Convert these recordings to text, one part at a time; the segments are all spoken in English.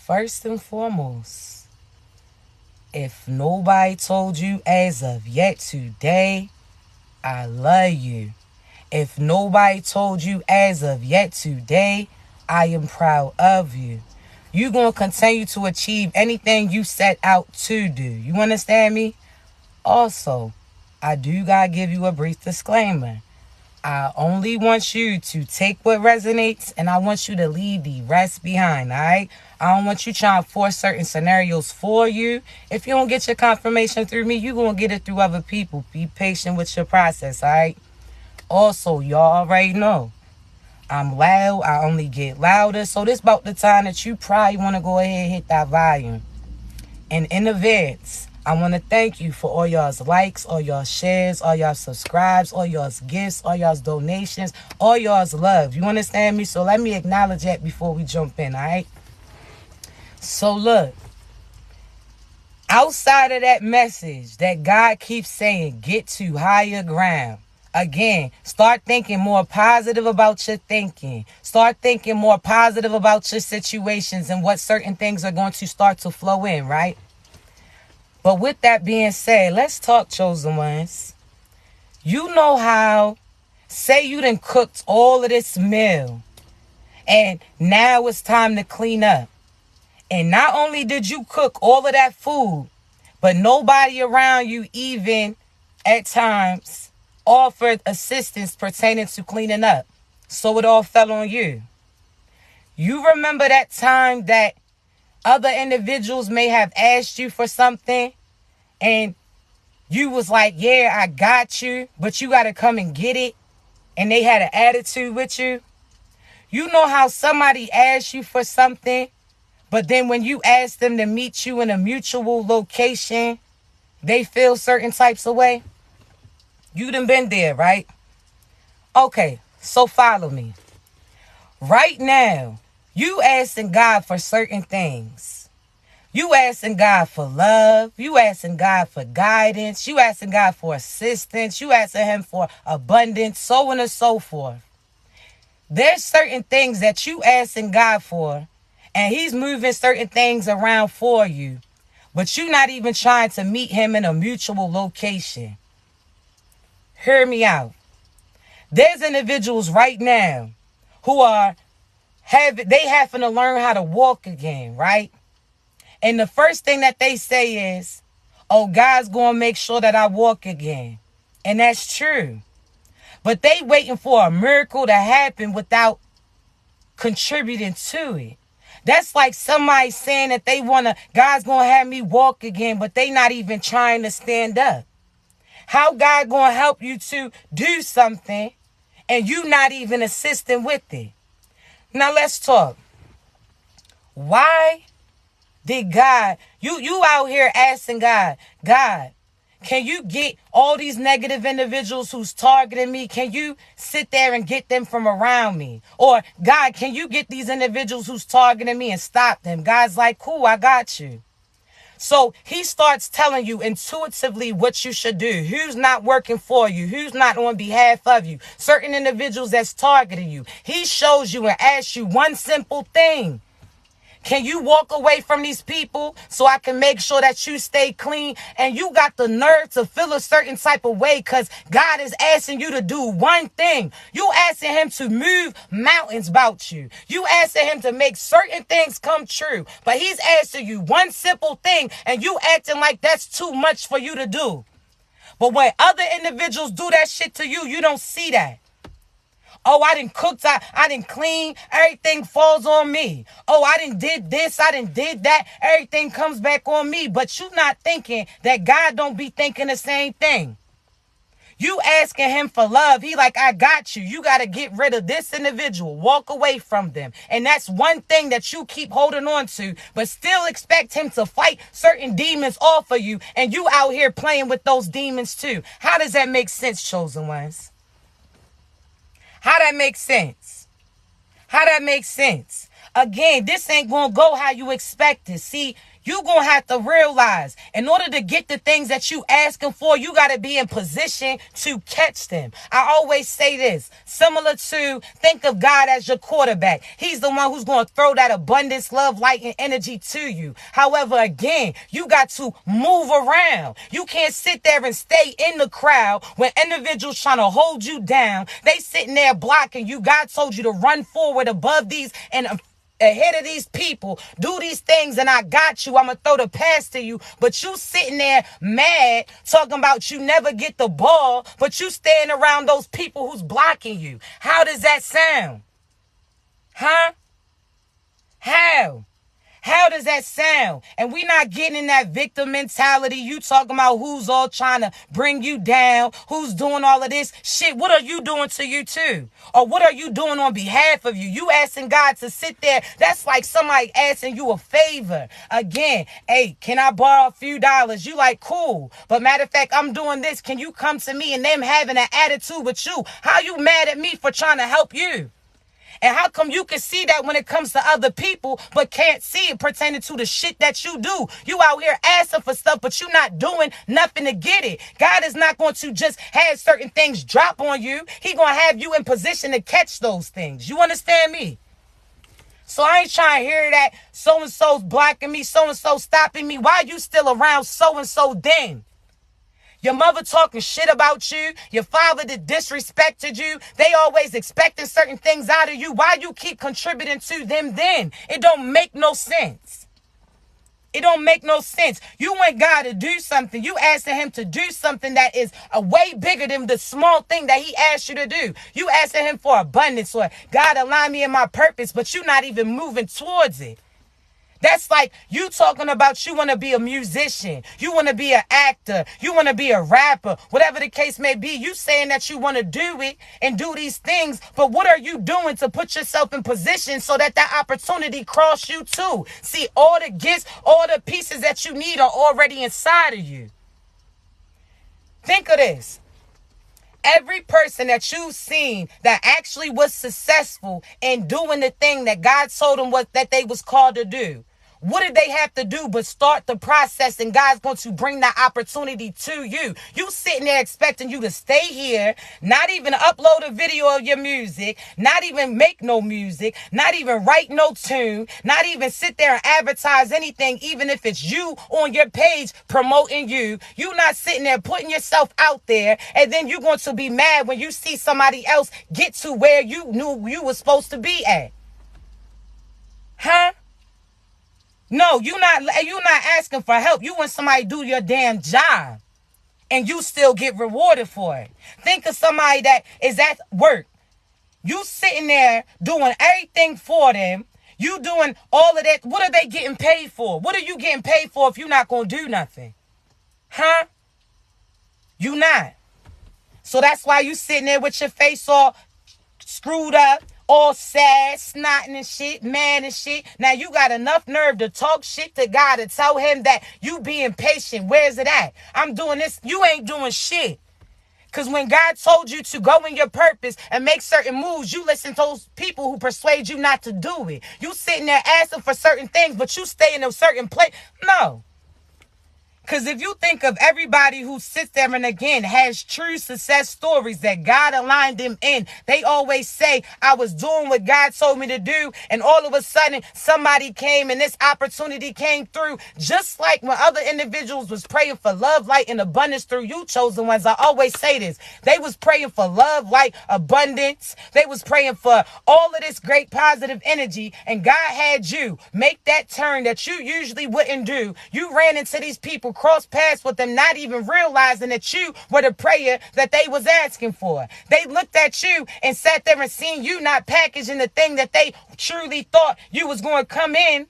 First and foremost, if nobody told you as of yet today, I love you. If nobody told you as of yet today, I am proud of you. You're going to continue to achieve anything you set out to do. You understand me? Also, I do got to give you a brief disclaimer. I only want you to take what resonates, and I want you to leave the rest behind, all right? I don't want you trying to force certain scenarios for you. If you don't get your confirmation through me, you're going to get it through other people. Be patient with your process, all right? Also, y'all already know, I'm loud. I only get louder. So this about the time that you probably want to go ahead and hit that volume. And in advance, I want to thank you for all y'all's likes, all y'all shares, all y'all subscribes, all y'all's gifts, all y'all's donations, all y'all's love. You understand me? So let me acknowledge that before we jump in, all right? So look, outside of that message that God keeps saying, get to higher ground. Again, start thinking more positive about your thinking. Start thinking more positive about your situations and what certain things are going to start to flow in, right? But with that being said, let's talk, chosen ones. You know how, say you done cooked all of this meal, and now it's time to clean up. And not only did you cook all of that food, but nobody around you even at times offered assistance pertaining to cleaning up. So it all fell on you. You remember that time that other individuals may have asked you for something and you was like, yeah, I got you, but you got to come and get it. And they had an attitude with you. You know how somebody asked you for something, but then when you ask them to meet you in a mutual location, they feel certain types of way? You done been there, right? Okay, so follow me. Right now, you asking God for certain things. You asking God for love. You asking God for guidance. You asking God for assistance. You asking him for abundance, so on and so forth. There's certain things that you asking God for, and he's moving certain things around for you, but you're not even trying to meet him in a mutual location. Hear me out. There's individuals right now who are having to learn how to walk again, right? And the first thing that they say is, oh, God's going to make sure that I walk again. And that's true. But they waiting for a miracle to happen without contributing to it. That's like somebody saying that God's going to have me walk again, but they not even trying to stand up. How God going to help you to do something and you not even assisting with it? Now let's talk. Why did God, you out here asking God, can you get all these negative individuals who's targeting me? Can you sit there and get them from around me? Or God, can you get these individuals who's targeting me and stop them? God's like, cool, I got you. So he starts telling you intuitively what you should do, who's not working for you, who's not on behalf of you, certain individuals that's targeting you. He shows you and asks you one simple thing. Can you walk away from these people so I can make sure that you stay clean? And you got the nerve to feel a certain type of way because God is asking you to do one thing. You asking him to move mountains about you. You asking him to make certain things come true. But he's asking you one simple thing and you acting like that's too much for you to do. But when other individuals do that shit to you, you don't see that. Oh, I done cooked, I done clean, everything falls on me. Oh, I done did this, I done did that, everything comes back on me. But you not thinking that God don't be thinking the same thing. You asking him for love, he like, I got you. You got to get rid of this individual, walk away from them. And that's one thing that you keep holding on to, but still expect him to fight certain demons off of you. And you out here playing with those demons too. How does that make sense, chosen ones? How that make sense? How that make sense? Again, this ain't going to go how you expect it. See, You gonna have to realize, in order to get the things that you asking for, you gotta be in position to catch them. I always say this, similar to, think of God as your quarterback. He's the one who's gonna throw that abundance, love, light, and energy to you. However, again, you got to move around. You can't sit there and stay in the crowd when individuals trying to hold you down. They sitting there blocking you. God told you to run forward above these and ahead of these people, do these things, and I got you. I'm going to throw the pass to you. But you sitting there mad, talking about you never get the ball, but you staying around those people who's blocking you. How does that sound? Huh? How? How does that sound? And we not getting in that victim mentality. You talking about who's all trying to bring you down, who's doing all of this shit. What are you doing to you too? Or what are you doing on behalf of you? You asking God to sit there. That's like somebody asking you a favor. Again, hey, can I borrow a few dollars? You like, cool. But matter of fact, I'm doing this. Can you come to me? And them having an attitude with you. How you mad at me for trying to help you? And how come you can see that when it comes to other people, but can't see it pertaining to the shit that you do? You out here asking for stuff, but you not doing nothing to get it. God is not going to just have certain things drop on you. He going to have you in position to catch those things. You understand me? So I ain't trying to hear that so-and-so's blocking me, so-and-so stopping me. Why you still around so-and-so then? Your mother talking shit about you. Your father that disrespected you. They always expecting certain things out of you. Why you keep contributing to them then? It don't make no sense. It don't make no sense. You want God to do something. You asking him to do something that is a way bigger than the small thing that he asked you to do. You asking him for abundance or God align me in my purpose, but you not even moving towards it. That's like you talking about you want to be a musician. You want to be an actor. You want to be a rapper. Whatever the case may be, you saying that you want to do it and do these things. But what are you doing to put yourself in position so that that opportunity cross you too? See, all the gifts, all the pieces that you need are already inside of you. Think of this. Every person that you've seen that actually was successful in doing the thing that God told them that they was called to do. What did they have to do but start the process, and God's going to bring that opportunity to you? You sitting there expecting you to stay here, not even upload a video of your music, not even make no music, not even write no tune, not even sit there and advertise anything, even if it's you on your page promoting you. You not sitting there putting yourself out there, and then you're going to be mad when you see somebody else get to where you knew you were supposed to be at. Huh? No, you're not asking for help. You want somebody to do your damn job, and you still get rewarded for it. Think of somebody that is at work. You sitting there doing everything for them. You doing all of that. What are they getting paid for? What are you getting paid for if you're not going to do nothing? Huh? You not. So that's why you sitting there with your face all screwed up, all sad, snotting and shit, mad and shit. Now you got enough nerve to talk shit to God and tell him that you being patient. Where's it at? I'm doing this. You ain't doing shit. Because when God told you to go in your purpose and make certain moves, you listen to those people who persuade you not to do it. You sitting there asking for certain things, but you stay in a certain place. No. Because if you think of everybody who sits there and again has true success stories that God aligned them in, they always say, I was doing what God told me to do, and all of a sudden somebody came and this opportunity came through. Just like when other individuals was praying for love, light, and abundance through you, chosen ones, I always say this. They was praying for love, light, abundance. They was praying for all of this great positive energy, and God had you make that turn that you usually wouldn't do. You ran into these people, cross paths with them, not even realizing that you were the prayer that they was asking for. They looked at you and sat there and seen you not packaging the thing that they truly thought you was going to come in,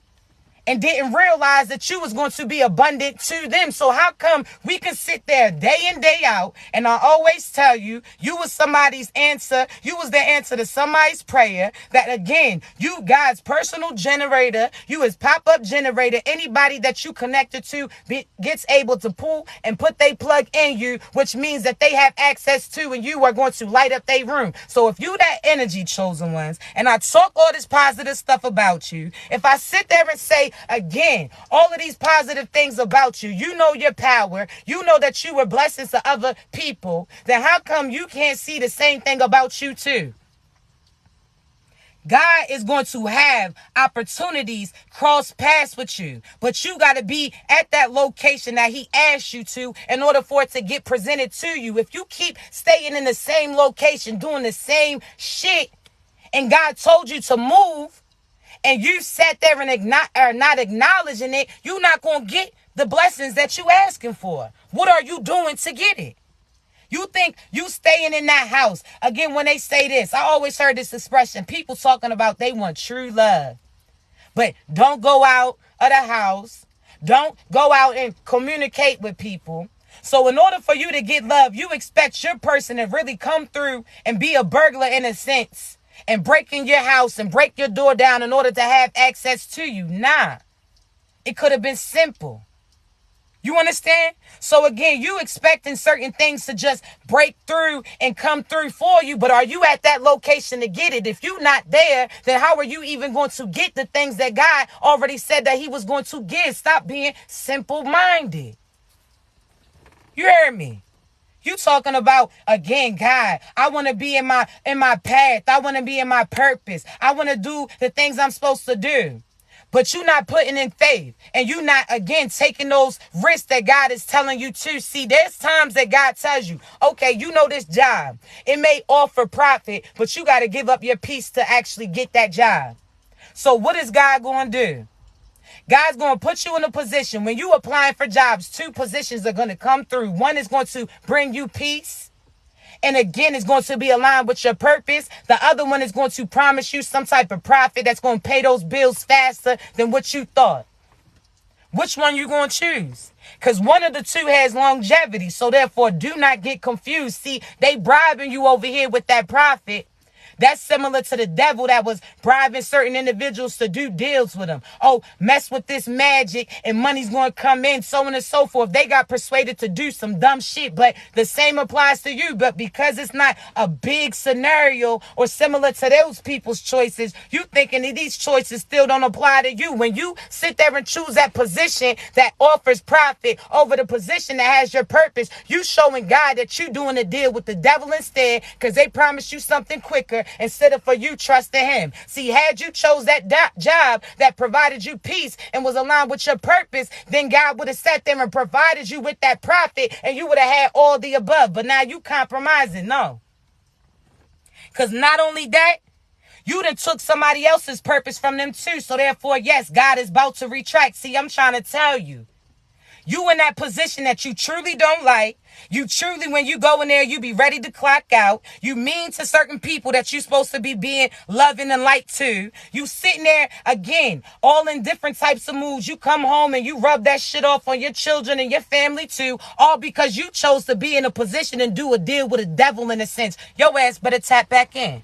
and didn't realize that you was going to be abundant to them. So how come we can sit there day in, day out, and I always tell you, you was somebody's answer. You was the answer to somebody's prayer. That again, you God's personal generator. You is pop-up generator. Anybody that you connected to gets able to pull and put they plug in you, which means that they have access to, and you are going to light up their room. So if you that energy, chosen ones, and I talk all this positive stuff about you, if I sit there and say, again, all of these positive things about you. You know your power. You know that you were blessings to other people. Then how come you can't see the same thing about you too? God is going to have opportunities cross paths with you, but you got to be at that location that he asked you to in order for it to get presented to you. If you keep staying in the same location, doing the same shit, and God told you to move, and you sat there and not acknowledging it, you're not going to get the blessings that you asking for. What are you doing to get it? You think you staying in that house. Again, when they say this, I always heard this expression. People talking about they want true love. But don't go out of the house. Don't go out and communicate with people. So in order for you to get love, you expect your person to really come through and be a burglar in a sense and break in your house and break your door down in order to have access to you. Nah, it could have been simple. You understand? So again, you expecting certain things to just break through and come through for you, but are you at that location to get it? If you're not there, then how are you even going to get the things that God already said that he was going to give? Stop being simple-minded. You heard me? You talking about, again, God, I want to be in my path. I want to be in my purpose. I want to do the things I'm supposed to do. But you're not putting in faith, and you're not, again, taking those risks that God is telling you to. See, there's times that God tells you, okay, you know this job. It may offer profit, but you got to give up your peace to actually get that job. So what is God going to do? God's going to put you in a position when you applying for jobs, two positions are going to come through. One is going to bring you peace. And again, it's going to be aligned with your purpose. The other one is going to promise you some type of profit that's going to pay those bills faster than what you thought. Which one you going to choose? Because one of the two has longevity. So therefore, do not get confused. See, they bribing you over here with that profit. That's similar to the devil that was bribing certain individuals to do deals with them. Oh, mess with this magic and money's going to come in, so on and so forth. They got persuaded to do some dumb shit, but the same applies to you. But because it's not a big scenario or similar to those people's choices, you thinking that these choices still don't apply to you. When you sit there and choose that position that offers profit over the position that has your purpose, you showing God that you doing a deal with the devil instead, because they promised you something quicker instead of for you trusting him. See, had you chose that job that provided you peace and was aligned with your purpose, then God would have sat there and provided you with that profit, and you would have had all the above. But now you compromising. No. Because not only that, you done took somebody else's purpose from them too. So therefore, yes, God is about to retract. See, I'm trying to tell you. You in that position that you truly don't like. You truly, when you go in there, you be ready to clock out. You mean to certain people that you're supposed to be being loving and light to. You sitting there, again, all in different types of moods. You come home and you rub that shit off on your children and your family too. All because you chose to be in a position and do a deal with a devil in a sense. Your ass better tap back in.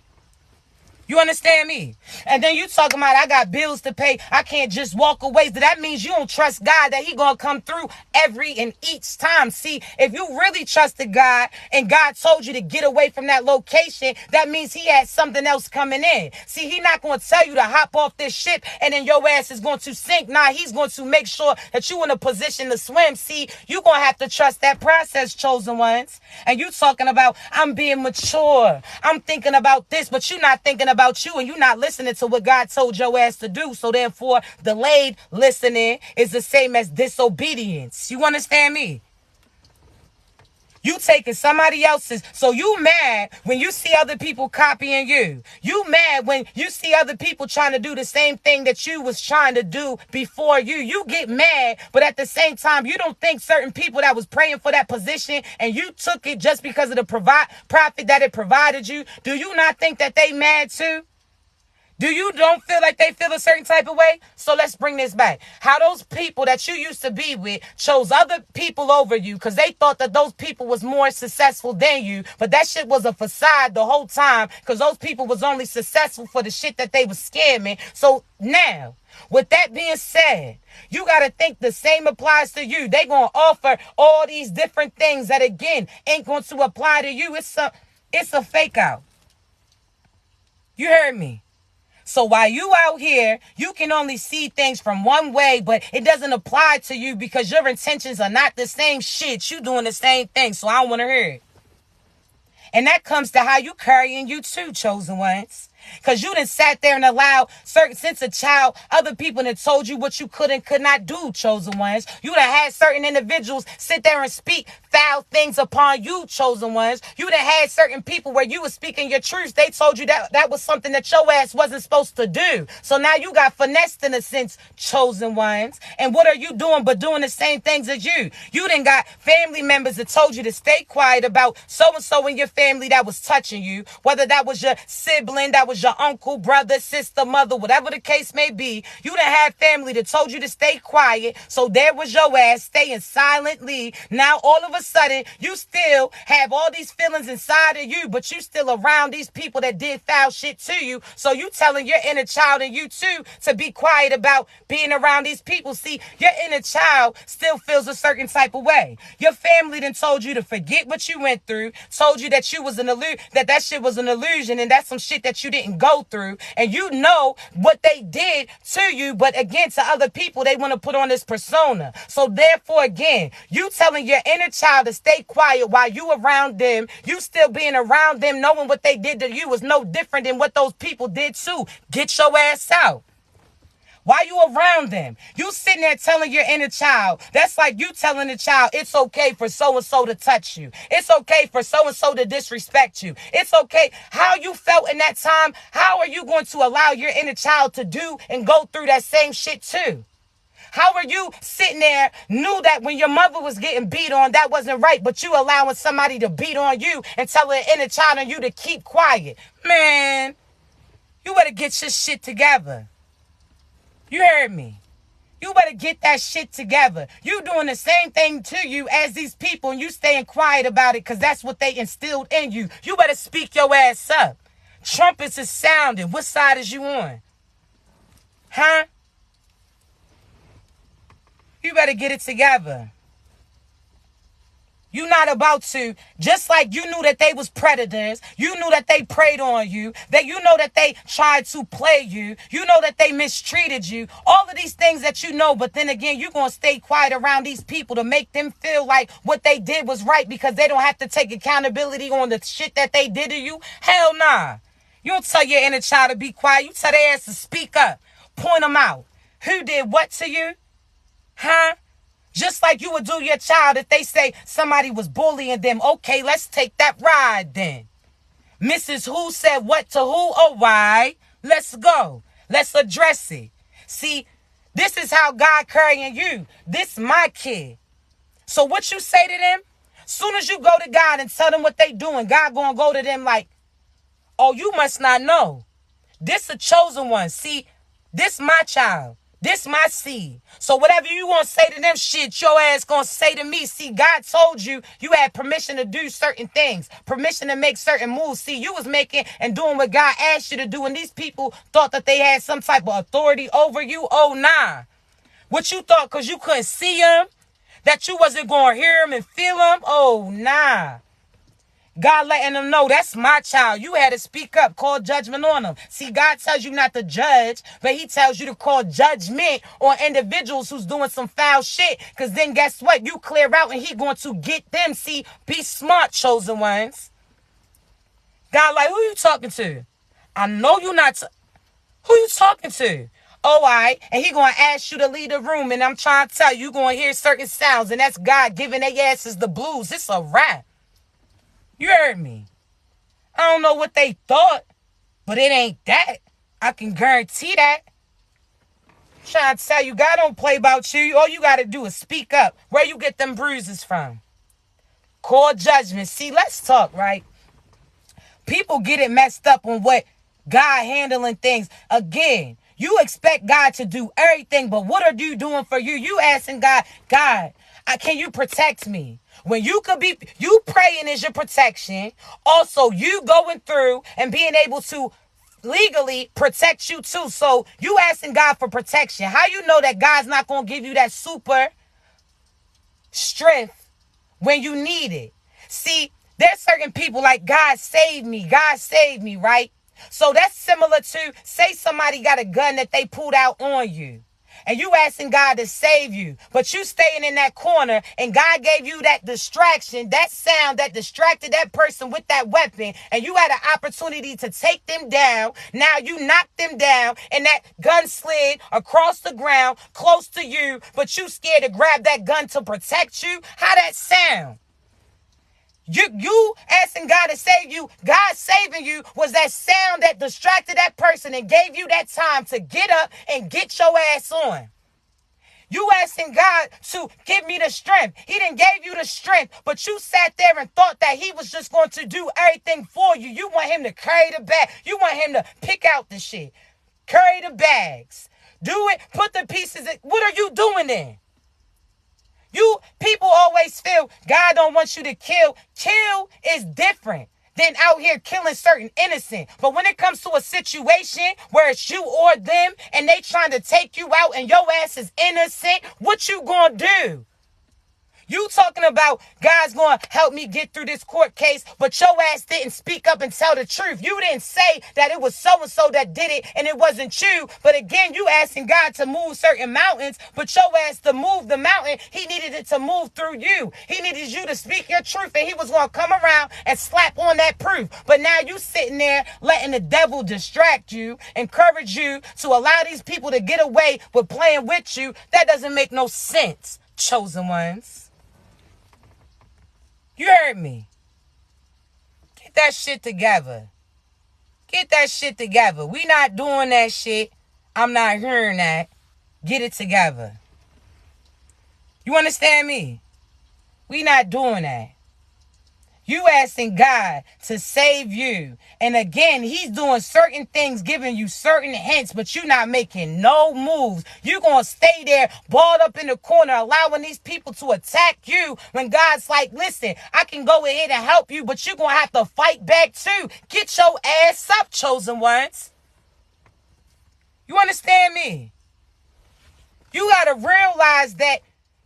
You understand me? And then you talking about, I got bills to pay. I can't just walk away. That means you don't trust God that he going to come through every and each time. See, if you really trusted God and God told you to get away from that location, that means he had something else coming in. See, he not going to tell you to hop off this ship and then your ass is going to sink. Nah, he's going to make sure that you in a position to swim. See, you going to have to trust that process, chosen ones. And you talking about, I'm being mature. I'm thinking about this, but you're not thinking about you, and you're not listening to what God told your ass to do. So therefore, delayed listening is the same as disobedience. You understand me? You taking somebody else's. So you mad when you see other people copying you. You mad when you see other people trying to do the same thing that you was trying to do before you. You get mad, but at the same time, you don't think certain people that was praying for that position and you took it just because of the profit that it provided you. Do you not think that they mad too? Do you don't feel like they feel a certain type of way? So let's bring this back. How those people that you used to be with chose other people over you because they thought that those people was more successful than you. But that shit was a facade the whole time because those people was only successful for the shit that they was scamming. So now, with that being said, you got to think the same applies to you. They going to offer all these different things that, again, ain't going to apply to you. It's a fake out. You heard me. So while you out here, you can only see things from one way, but it doesn't apply to you because your intentions are not the same shit. You doing the same thing, so I don't want to hear it. And that comes to how you carrying you too, chosen ones. Because you done sat there and allowed certain, since a child, other people that told you what you could and could not do, chosen ones. You done had certain individuals sit there and speak foul things upon you, chosen ones. You done had certain people where you were speaking your truth. They told you that was something that your ass wasn't supposed to do. So now you got finessed in a sense, chosen ones. And what are you doing but doing the same things as you? You done got family members that told you to stay quiet about so-and-so in your family that was touching you. Whether that was your sibling, that was your uncle, brother, sister, mother, whatever the case may be. You done had family that told you to stay quiet. So there was your ass staying silently. Now all of a sudden you still have all these feelings inside of you, but you still around these people that did foul shit to you. So you telling your inner child and you too to be quiet about being around these people. See, your inner child still feels a certain type of way. Your family done told you to forget what you went through, told you that you was an that shit was an illusion, and that's some shit that you didn't go through, and you know what they did to you, but again, to other people, they want to put on this persona. So therefore, again, you telling your inner child to stay quiet while you around them, you still being around them, knowing what they did to you was no different than what those people did too. Get your ass out. Why you around them? You sitting there telling your inner child, that's like you telling the child, it's okay for so-and-so to touch you. It's okay for so-and-so to disrespect you. It's okay. How you felt in that time, how are you going to allow your inner child to do and go through that same shit too? How are you sitting there, knew that when your mother was getting beat on, that wasn't right, but you allowing somebody to beat on you and telling the inner child and you to keep quiet? Man, you better get your shit together. You heard me. You better get that shit together. You doing the same thing to you as these people, and you staying quiet about it because that's what they instilled in you. You better speak your ass up. Trumpets is sounding. What side is you on? Huh? You better get it together. You're not about to, just like you knew that they was predators, you knew that they preyed on you, that you know that they tried to play you, you know that they mistreated you, all of these things that you know, but then again, you're going to stay quiet around these people to make them feel like what they did was right because they don't have to take accountability on the shit that they did to you? Hell nah. You don't tell your inner child to be quiet. You tell their ass to speak up. Point them out. Who did what to you? Huh? Just like you would do your child if they say somebody was bullying them. Okay, let's take that ride then. Mrs. Who said what to who? Oh, why? Let's go. Let's address it. See, this is how God carrying you. This my kid. So what you say to them, soon as you go to God and tell them what they doing, God gonna go to them like, oh, you must not know. This a chosen one. See, this my child. This my seed. So whatever you want to say to them, shit, your ass gonna say to me. See, God told you you had permission to do certain things, permission to make certain moves. See, you was making and doing what God asked you to do, and these people thought that they had some type of authority over you. Oh, nah. What you thought because you couldn't see them, that you wasn't going to hear them and feel them? Oh, nah. God letting them know, that's my child. You had to speak up, call judgment on them. See, God tells you not to judge, but he tells you to call judgment on individuals who's doing some foul shit. Because then guess what? You clear out and he going to get them. See, be smart, chosen ones. God like, who you talking to? I know you not. Who you talking to? Oh, all right. And he going to ask you to leave the room. And I'm trying to tell you, you're going to hear certain sounds. And that's God giving their asses the blues. It's a wrap. You heard me. I don't know what they thought, but it ain't that. I can guarantee that. I'm trying to tell you, God don't play about you. All you got to do is speak up. Where you get them bruises from? Call judgment. See, let's talk, right? People get it messed up on what God handling things. Again, you expect God to do everything, but what are you doing for you? You asking God, God, can you protect me? When you could be, you praying is your protection. Also, you going through and being able to legally protect you too. So you asking God for protection. How you know that God's not going to give you that super strength when you need it? See, there's certain people like, God save me, right? So that's similar to, say somebody got a gun that they pulled out on you. And you asking God to save you, but you staying in that corner, and God gave you that distraction, that sound that distracted that person with that weapon, and you had an opportunity to take them down. Now you knocked them down, and that gun slid across the ground close to you, but you scared to grab that gun to protect you. How that sound? You asking God to save you, God saving you was that sound that distracted that person and gave you that time to get up and get your ass on. You asking God to give me the strength. He didn't give you the strength, but you sat there and thought that he was just going to do everything for you. You want him to carry the bag. You want him to pick out the shit. Carry the bags. Do it. Put the pieces in. What are you doing then? People always feel God don't want you to kill. Kill is different than out here killing certain innocent. But when it comes to a situation where it's you or them and they trying to take you out and your ass is innocent, what you gonna do? You talking about God's going to help me get through this court case, but your ass didn't speak up and tell the truth. You didn't say that it was so-and-so that did it and it wasn't you. But again, you asking God to move certain mountains, but your ass to move the mountain, he needed it to move through you. He needed you to speak your truth, and he was going to come around and slap on that proof. But now you sitting there letting the devil distract you, encourage you to allow these people to get away with playing with you. That doesn't make no sense, chosen ones. You heard me. Get that shit together. Get that shit together. We not doing that shit. I'm not hearing that. Get it together. You understand me? We not doing that. You asking God to save you. And again, he's doing certain things, giving you certain hints, but you're not making no moves. You're going to stay there, balled up in the corner, allowing these people to attack you when God's like, listen, I can go ahead and help you, but you're going to have to fight back too. Get your ass up, chosen ones. You understand me? You got to realize that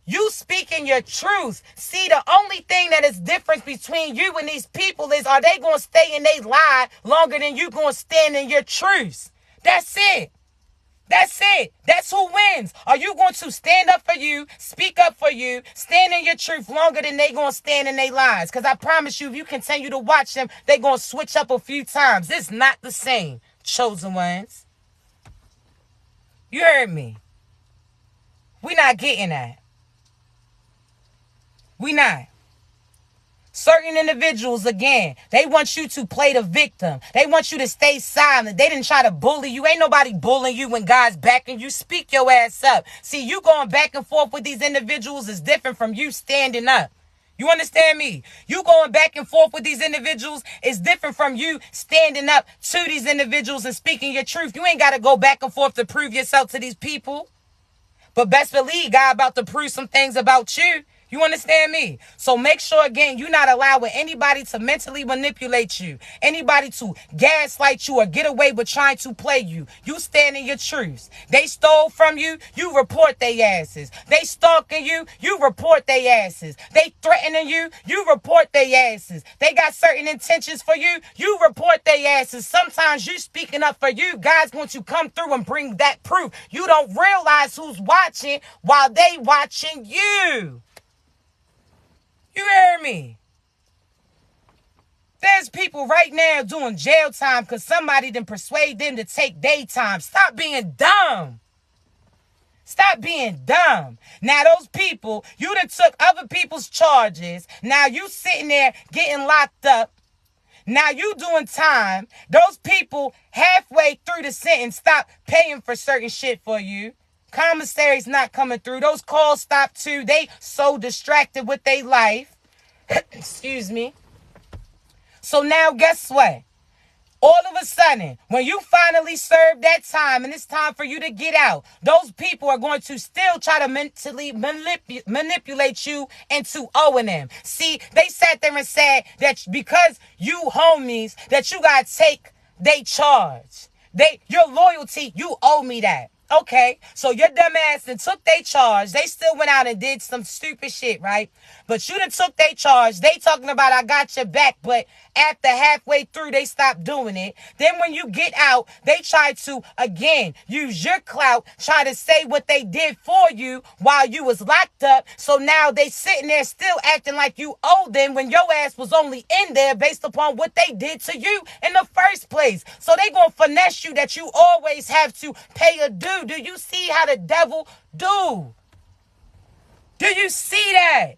you speaking your truth. See, the only thing that is different between you and these people is, are they going to stay in their lie longer than you going to stand in your truth? That's it. That's it. That's who wins. Are you going to stand up for you, speak up for you, stand in your truth longer than they going to stand in their lies? Because I promise you, if you continue to watch them, they going to switch up a few times. It's not the same, chosen ones. You heard me. We not getting that. We not. Certain individuals, again, they want you to play the victim. They want you to stay silent. They didn't try to bully you. Ain't nobody bullying you when God's backing you. Speak your ass up. See, you going back and forth with these individuals is different from you standing up. You understand me? You going back and forth with these individuals is different from you standing up to these individuals and speaking your truth. You ain't got to go back and forth to prove yourself to these people. But best believe God about to prove some things about you. You understand me? So make sure, again, you're not allowing anybody to mentally manipulate you, anybody to gaslight you or get away with trying to play you. You stand in your truths. They stole from you, you report they asses. They stalking you, you report they asses. They threatening you, you report they asses. They got certain intentions for you, you report they asses. Sometimes you speaking up for you, God's going to come through and bring that proof. You don't realize who's watching while they watching you. You hear me? There's people right now doing jail time because somebody done persuade them to take daytime. Stop being dumb. Stop being dumb. Now those people, you done took other people's charges. Now you sitting there getting locked up. Now you doing time. Those people halfway through the sentence stop paying for certain shit for you. Commissary's not coming through. Those calls stop too. They so distracted with their life. Excuse me. So now guess what? All of a sudden, when you finally serve that time and it's time for you to get out, those people are going to still try to mentally manipulate you into owing them. See, they sat there and said that because you homies, that you got to take they charge. Your loyalty, you owe me that. Okay, so your dumb ass done took they charge. They still went out and did some stupid shit, right? But you done took they charge. They talking about I got your back, but after halfway through, they stopped doing it. Then when you get out, they try to, again, use your clout, try to say what they did for you while you was locked up. So now they sitting there still acting like you owe them when your ass was only in there based upon what they did to you in the first place. So they gonna finesse you that you always have to pay a due. Do you see how the devil do? Do you see that?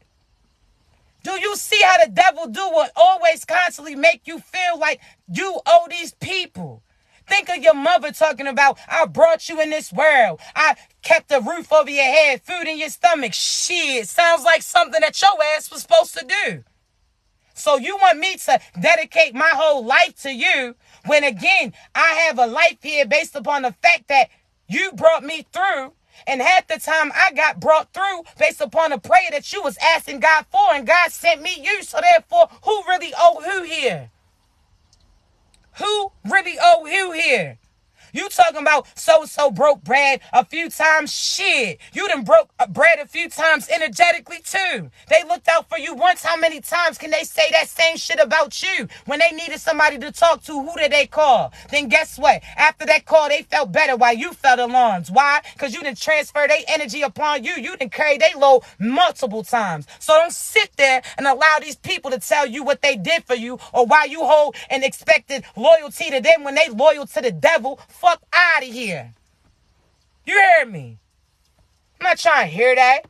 Do you see how the devil do what always constantly make you feel like you owe these people? Think of your mother talking about, I brought you in this world. I kept a roof over your head, food in your stomach. Shit, sounds like something that your ass was supposed to do. So you want me to dedicate my whole life to you when, again, I have a life here based upon the fact that you brought me through, and half the time I got brought through based upon a prayer that you was asking God for, and God sent me you. So therefore, who really owe who here? Who really owe who here? You talking about so-so broke bread a few times? Shit. You done broke bread a few times energetically too. They looked out for you once. How many times can they say that same shit about you? When they needed somebody to talk to, who did they call? Then guess what? After that call, they felt better while you felt alarms. Why? Because you didn't transfer their energy upon you. You didn't carry their load multiple times. So don't sit there and allow these people to tell you what they did for you or why you hold and expected loyalty to them when they loyal to the devil. Fuck out of here. You heard me? I'm not trying to hear that.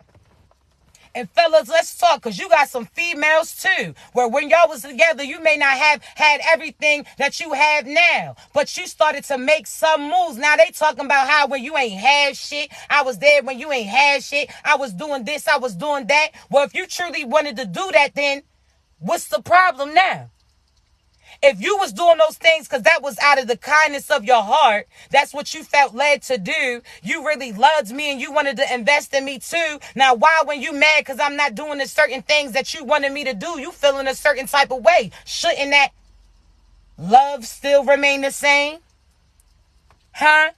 And fellas, let's talk, because you got some females too, where when y'all was together, you may not have had everything that you have now, but you started to make some moves. Now they talking about how when you ain't had shit, I was there when you ain't had shit, I was doing this, I was doing that. Well, if you truly wanted to do that, then what's the problem now? If you was doing those things because that was out of the kindness of your heart, that's what you felt led to do. You really loved me and you wanted to invest in me too. Now, why when you mad because I'm not doing the certain things that you wanted me to do, you feeling a certain type of way? Shouldn't that love still remain the same? Huh?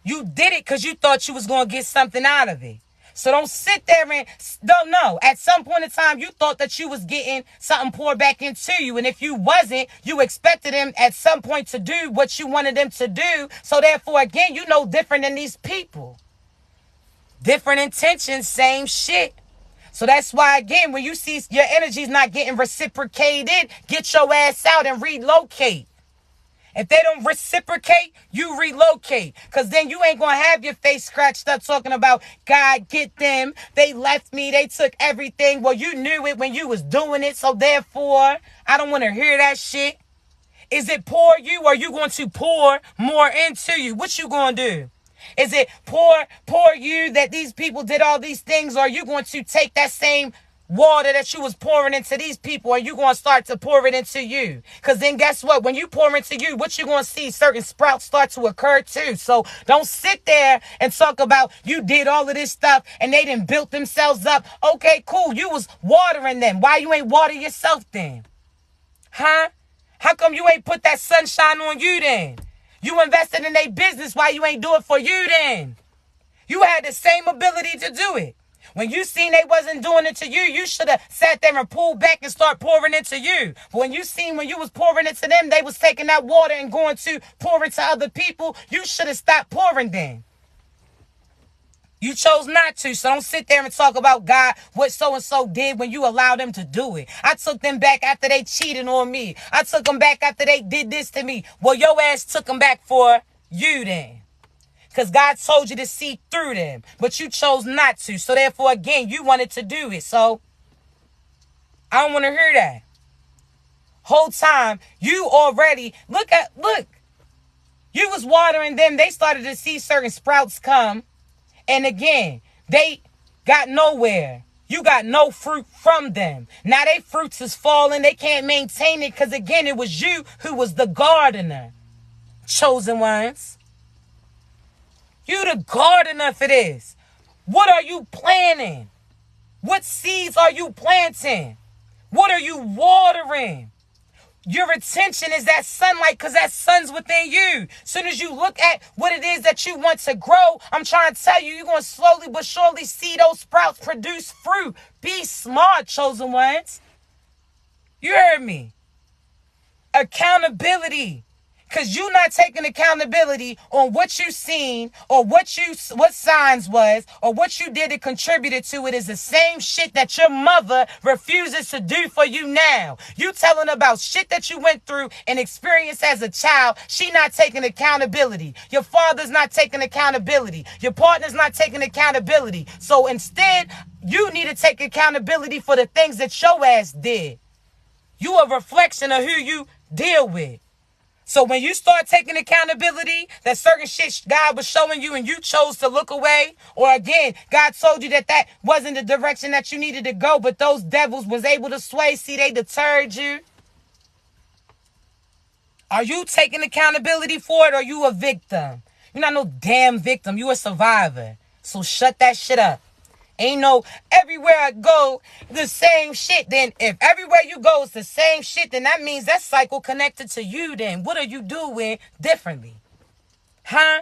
You did it because you thought you was going to get something out of it. So don't sit there and don't know. At some point in time, you thought that you was getting something poured back into you. And if you wasn't, you expected them at some point to do what you wanted them to do. So therefore, again, you know different than these people. Different intentions, same shit. So that's why, again, when you see your energy's not getting reciprocated, get your ass out and relocate. If they don't reciprocate, you relocate. Because then you ain't going to have your face scratched up talking about, God, get them. They left me. They took everything. Well, you knew it when you was doing it. So therefore, I don't want to hear that shit. Is it pour you or are you going to pour more into you? What you going to do? Is it pour you that these people did all these things, or are you going to take that same water that you was pouring into these people and you going to start to pour it into you? Because then guess what? When you pour into you, what you going to see? Certain sprouts start to occur too. So don't sit there and talk about you did all of this stuff and they done built themselves up. Okay, cool. You was watering them. Why you ain't water yourself then? Huh? How come you ain't put that sunshine on you then? You invested in their business. Why you ain't do it for you then? You had the same ability to do it. When you seen they wasn't doing it to you, you should have sat there and pulled back and start pouring into you. But when you seen when you was pouring into them, they was taking that water and going to pour into other people, you should have stopped pouring then. You chose not to, so don't sit there and talk about God, what so-and-so did when you allowed them to do it. I took them back after they cheated on me. I took them back after they did this to me. Well, your ass took them back for you then. Because God told you to see through them, but you chose not to. So therefore, again, you wanted to do it. So I don't want to hear that. Whole time, you already, look, you was watering them. They started to see certain sprouts come. And again, they got nowhere. You got no fruit from them. Now they fruits is falling. They can't maintain it because, again, it was you who was the gardener. Chosen ones. You the gardener for this. What are you planting? What seeds are you planting? What are you watering? Your attention is that sunlight because that sun's within you. Soon as you look at what it is that you want to grow, I'm trying to tell you, you're going to slowly but surely see those sprouts produce fruit. Be smart, chosen ones. You heard me. Accountability. Because you're not taking accountability on what you seen or what signs was or what you did that contributed to it is the same shit that your mother refuses to do for you now. You telling about shit that you went through and experienced as a child. She not taking accountability. Your father's not taking accountability. Your partner's not taking accountability. So instead, you need to take accountability for the things that your ass did. You a reflection of who you deal with. So when you start taking accountability that certain shit God was showing you and you chose to look away, or again, God told you that that wasn't the direction that you needed to go, but those devils was able to sway, see, they deterred you. Are you taking accountability for it or are you a victim? You're not no damn victim. You a survivor. So shut that shit up. Ain't no everywhere I go, the same shit. Then if everywhere you go is the same shit, then that means that cycle connected to you then. What are you doing differently? Huh?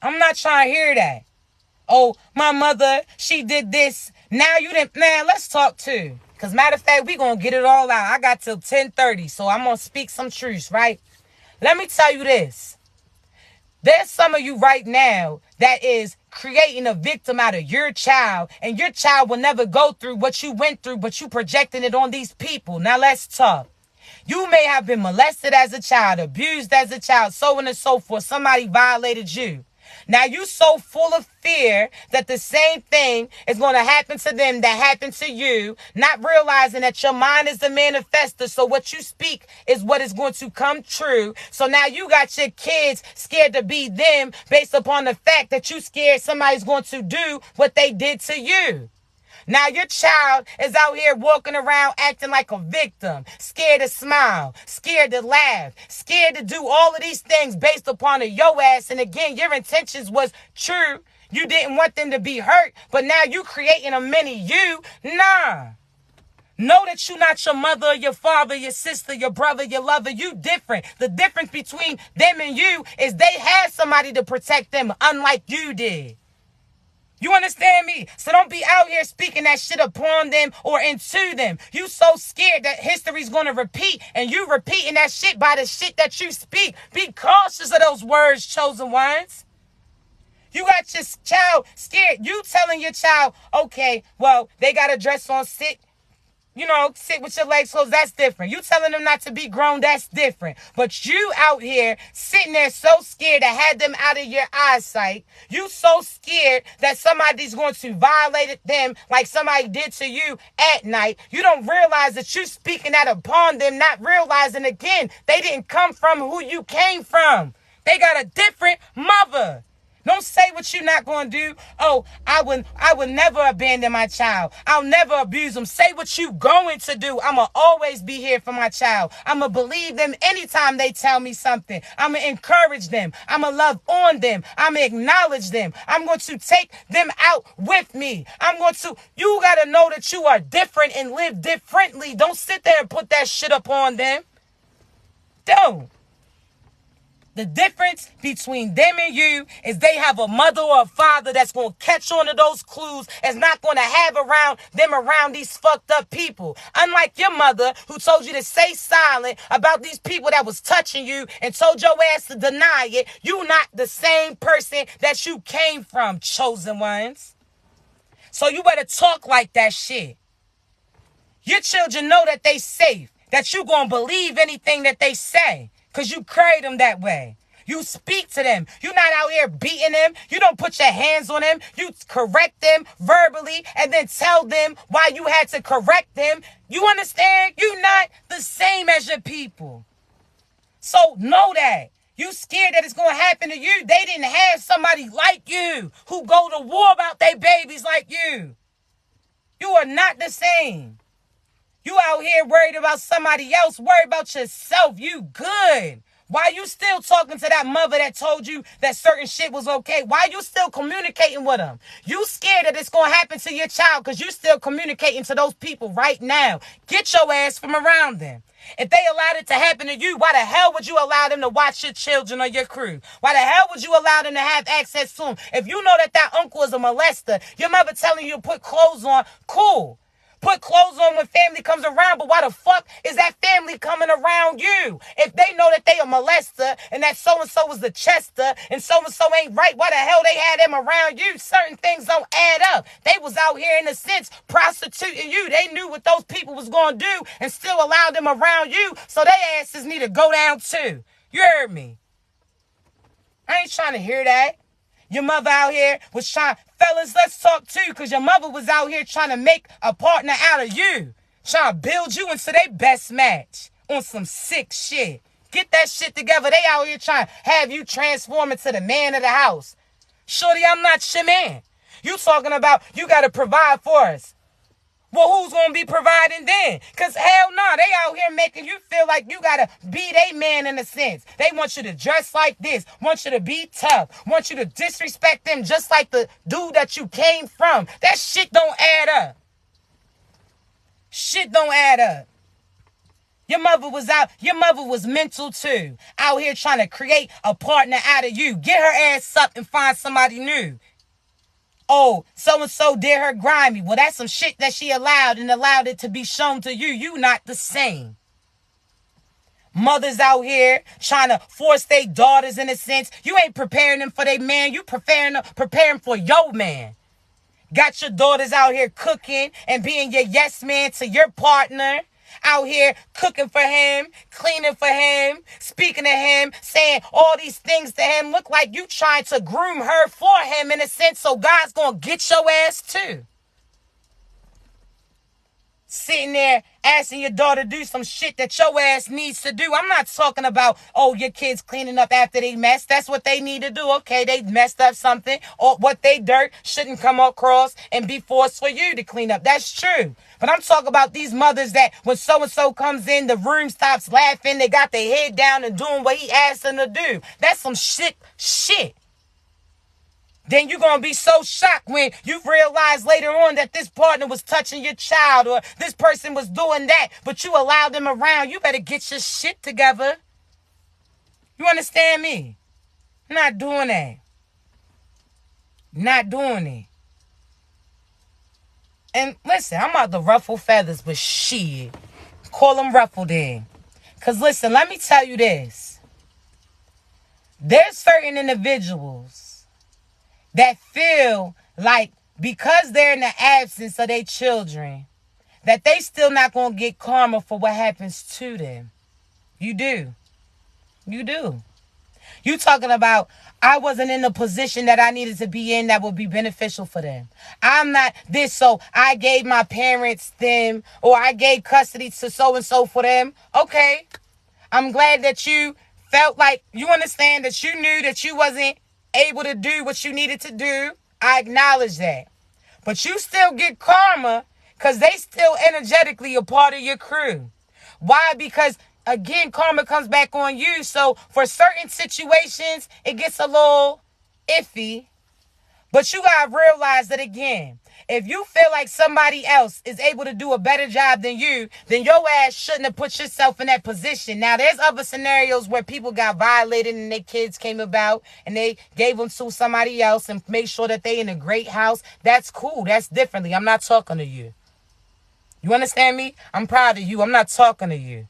I'm not trying to hear that. Oh, my mother, she did this. Now you didn't. Man, let's talk too. Because matter of fact, we going to get it all out. I got till 10:30, so I'm going to speak some truths, right? Let me tell you this. There's some of you right now that is creating a victim out of your child, and your child will never go through what you went through, but you projecting it on these people. Now let's talk. You may have been molested as a child, abused as a child, so on and so forth. Somebody violated you. Now you so full of fear that the same thing is going to happen to them that happened to you, not realizing that your mind is the manifester. So what you speak is what is going to come true. So now you got your kids scared to be them based upon the fact that you scared somebody's going to do what they did to you. Now your child is out here walking around acting like a victim, scared to smile, scared to laugh, scared to do all of these things based upon your ass. And again, your intentions was true. You didn't want them to be hurt, but now you creating a mini you. Nah. Know that you're not your mother, your father, your sister, your brother, your lover. You different. The difference between them and you is they had somebody to protect them, unlike you did. You understand me? So don't be out here speaking that shit upon them or into them. You so scared that history's going to repeat, and you repeating that shit by the shit that you speak. Be cautious of those words, chosen ones. You got your child scared. You telling your child, okay, well, they got a dress on, sit with your legs closed, that's different. You telling them not to be grown, that's different. But you out here sitting there so scared to have them out of your eyesight. You so scared that somebody's going to violate them like somebody did to you at night. You don't realize that you're speaking that upon them, not realizing again, they didn't come from who you came from. They got a different mother. Don't say what you're not going to do. Oh, I would never abandon my child. I'll never abuse them. Say what you going to do. I'm going to always be here for my child. I'm going to believe them anytime they tell me something. I'm going to encourage them. I'm going to love on them. I'm going to acknowledge them. I'm going to take them out with me. You got to know that you are different and live differently. Don't sit there and put that shit up on them. Don't. The difference between them and you is they have a mother or a father that's going to catch on to those clues and not going to have around these fucked up people. Unlike your mother who told you to stay silent about these people that was touching you and told your ass to deny it. You not the same person that you came from, chosen ones. So you better talk like that shit. Your children know that they safe, that you going to believe anything that they say. Because you carry them that way. You speak to them. You're not out here beating them. You don't put your hands on them. You correct them verbally and then tell them why you had to correct them. You understand? You're not the same as your people. So know that. You scared that it's going to happen to you. They didn't have somebody like you who go to war about their babies like you. You are not the same. You out here worried about somebody else. Worry about yourself. You good. Why you still talking to that mother that told you that certain shit was okay? Why you still communicating with them? You scared that it's going to happen to your child because you still communicating to those people right now. Get your ass from around them. If they allowed it to happen to you, why the hell would you allow them to watch your children or your crew? Why the hell would you allow them to have access to them? If you know that uncle is a molester, your mother telling you to put clothes on, cool. Put clothes on when family comes around, but why the fuck is that family coming around you? If they know that they a molester and that so-and-so was the Chester and so-and-so ain't right, why the hell they had them around you? Certain things don't add up. They was out here, in a sense, prostituting you. They knew what those people was going to do and still allowed them around you, so their asses need to go down too. You heard me? I ain't trying to hear that. Your mother out here was trying, fellas, let's talk too, because your mother was out here trying to make a partner out of you. Trying to build you into their best match on some sick shit. Get that shit together. They out here trying to have you transform into the man of the house. Shorty, I'm not your man. You talking about you got to provide for us. Well, who's going to be providing then? Because hell no, they out here making you feel like you got to be they man in a sense. They want you to dress like this, want you to be tough, want you to disrespect them just like the dude that you came from. That shit don't add up. Shit don't add up. Your mother was mental too. Out here trying to create a partner out of you. Get her ass up and find somebody new. Oh, so-and-so did her grimy. Well, that's some shit that she allowed it to be shown to you. You not the same. Mothers out here trying to force their daughters in a sense. You ain't preparing them for their man. You preparing for your man. Got your daughters out here cooking and being your yes man to your partner. Out here cooking for him, cleaning for him, speaking to him, saying all these things to him. Look like you trying to groom her for him in a sense, so God's going to get your ass too. Sitting there asking your daughter to do some shit that your ass needs to do. I'm not talking about, oh, your kids cleaning up after they mess. That's what they need to do. Okay, they messed up something, or what they dirt shouldn't come across and be forced for you to clean up. That's true. But I'm talking about these mothers that when so-and-so comes in, the room stops laughing. They got their head down and doing what he asked them to do. That's some shit. Then you're going to be so shocked when you realize later on that this partner was touching your child or this person was doing that, but you allowed them around. You better get your shit together. You understand me? I'm not doing that. Not doing it. And listen, I'm about to ruffle feathers, but shit. Call them ruffle then. Because listen, let me tell you this. There's certain individuals that feel like because they're in the absence of their children, that they still not going to get karma for what happens to them. You do. You do. You talking about, I wasn't in the position that I needed to be in that would be beneficial for them. I'm not this, so I gave my parents them, or I gave custody to so-and-so for them. Okay. I'm glad that you felt like you understand that you knew that you wasn't able to do what you needed to do. I acknowledge that. But you still get karma because they still energetically a part of your crew. Why? Because, again, karma comes back on you. So for certain situations, it gets a little iffy. But you got to realize that, again, if you feel like somebody else is able to do a better job than you, then your ass shouldn't have put yourself in that position. Now, there's other scenarios where people got violated and their kids came about and they gave them to somebody else and made sure that they in a great house. That's cool. That's differently. I'm not talking to you. You understand me? I'm proud of you. I'm not talking to you.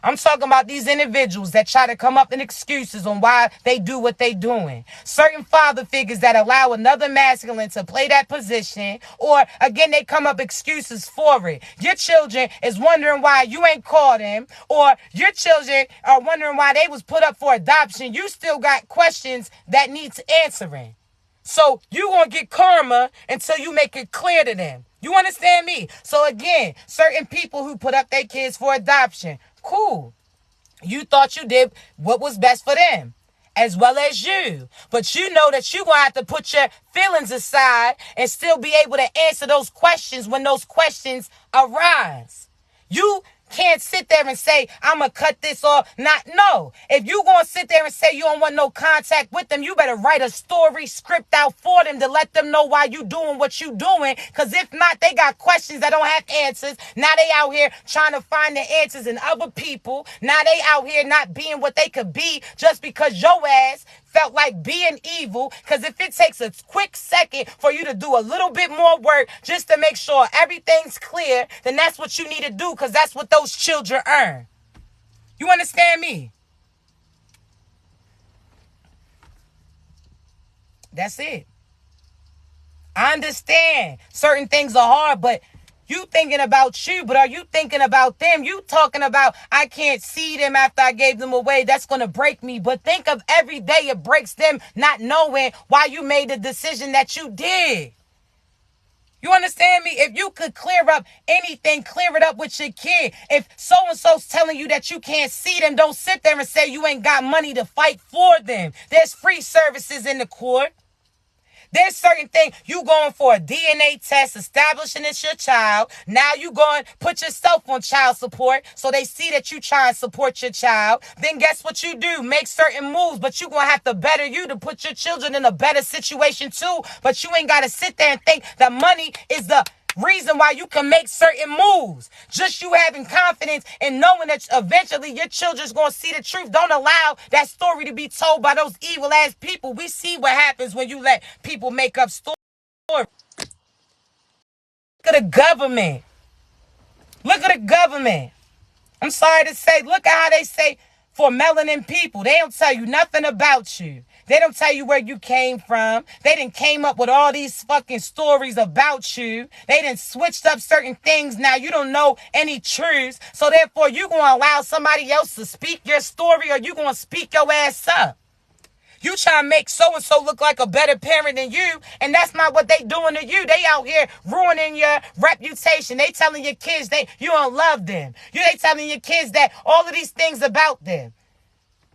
I'm talking about these individuals that try to come up with excuses on why they do what they doing. Certain father figures that allow another masculine to play that position, or again, they come up excuses for it. Your children is wondering why you ain't called them, or your children are wondering why they was put up for adoption. You still got questions that needs answering. So you gonna get karma until you make it clear to them. You understand me? So again, certain people who put up their kids for adoption, cool. You thought you did what was best for them, as well as you. But you know that you're going to have to put your feelings aside and still be able to answer those questions when those questions arise. You can't sit there and say, I'm going to cut this off. No. If you going to sit there and say you don't want no contact with them, you better write a story script out for them to let them know why you doing what you doing. Because if not, they got questions that don't have answers. Now they out here trying to find the answers in other people. Now they out here not being what they could be just because your ass felt like being evil. Because if it takes a quick second for you to do a little bit more work just to make sure everything's clear, then that's what you need to do, because that's what those children earn. You understand me? That's it. I understand certain things are hard, but you thinking about you, but are you thinking about them? You talking about, I can't see them after I gave them away. That's going to break me. But think of every day it breaks them not knowing why you made the decision that you did. You understand me? If you could clear up anything, clear it up with your kid. If so-and-so's telling you that you can't see them, don't sit there and say you ain't got money to fight for them. There's free services in the court. There's certain things. You going for a DNA test, establishing it's your child. Now you going put yourself on child support so they see that you try and support your child. Then guess what you do? Make certain moves, but you going to have to better you to put your children in a better situation too. But you ain't got to sit there and think that money is the reason why you can make certain moves. Just you having confidence and knowing that eventually your children's going to see the truth. Don't allow that story to be told by those evil ass people. We see what happens when you let people make up stories. Look at the government. Look at the government. I'm sorry to say, look at how they say for melanin people. They don't tell you nothing about you. They don't tell you where you came from. They done came up with all these fucking stories about you. They done switched up certain things. Now you don't know any truths. So therefore you going to allow somebody else to speak your story, or you going to speak your ass up. You trying to make so-and-so look like a better parent than you, and that's not what they doing to you. They out here ruining your reputation. They telling your kids you don't love them. They telling your kids that all of these things about them.